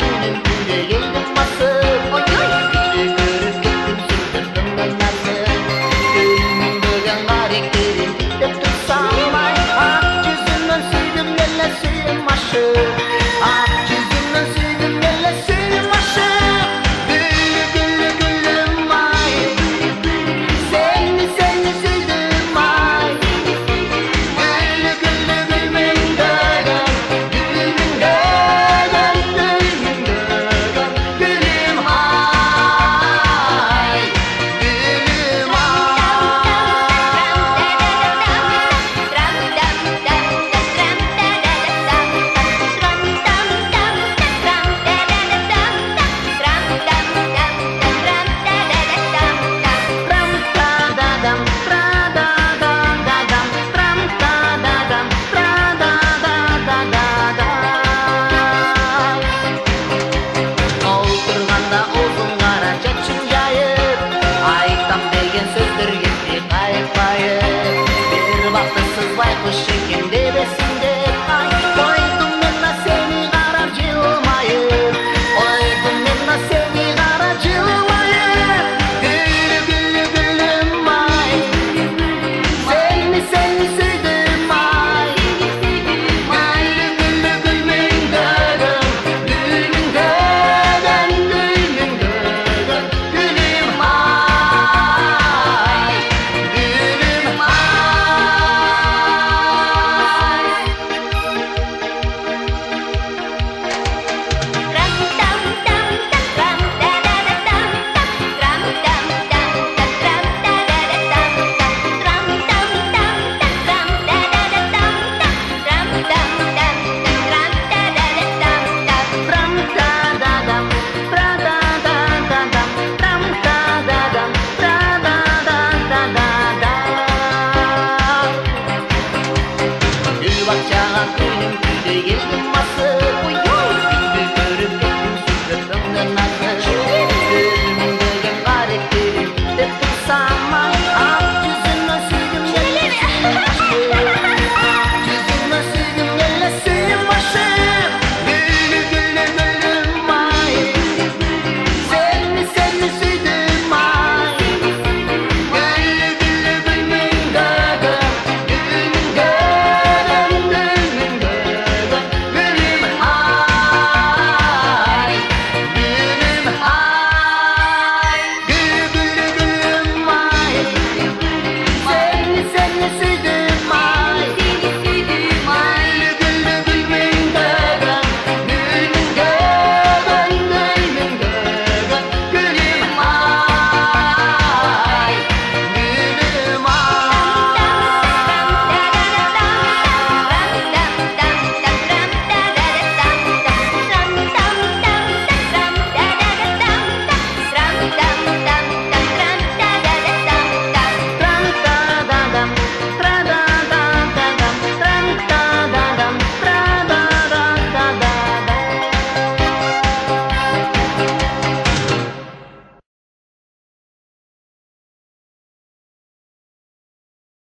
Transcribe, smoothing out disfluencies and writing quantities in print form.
günüm güne geldim basıp oy oy görüp kettim sürdürdüm nasıl gönlümün bölen karakterin dep tutsam ay ak yüzünden süydüm elle suyum aşık ak yüzünden süydüm elle suyum aşık güllü güllü güllüm ay seni seni süydüm ay güllü güllü gülmün dögen gülmün dögen gülmün dögen gülüm ay gülüm Tram ta da dam tra da da da dam tram ta da dam tra da da da da Oturganda uzun kara çeçim jayıp aytam деген сөздөр кетти кайып кайып бир бактысыз байкуш экен дебесинде койдум мен да сени карап жылмайып койдум мен да сени карап жылмайып гүлү гүлү гүлүм ай сени сени сүйдүм ай гүлү гүлү гүлмүң дөгөн гүлмүң дөгөн гүлмүң дөгөн гүлүм ай gülüm ay Tram ta da dam tra da da da dam tram ta da dam tra da da da Gül bakçağa günüm güde geldim basıp oy oy Gülü görüp kettim sürdürdüm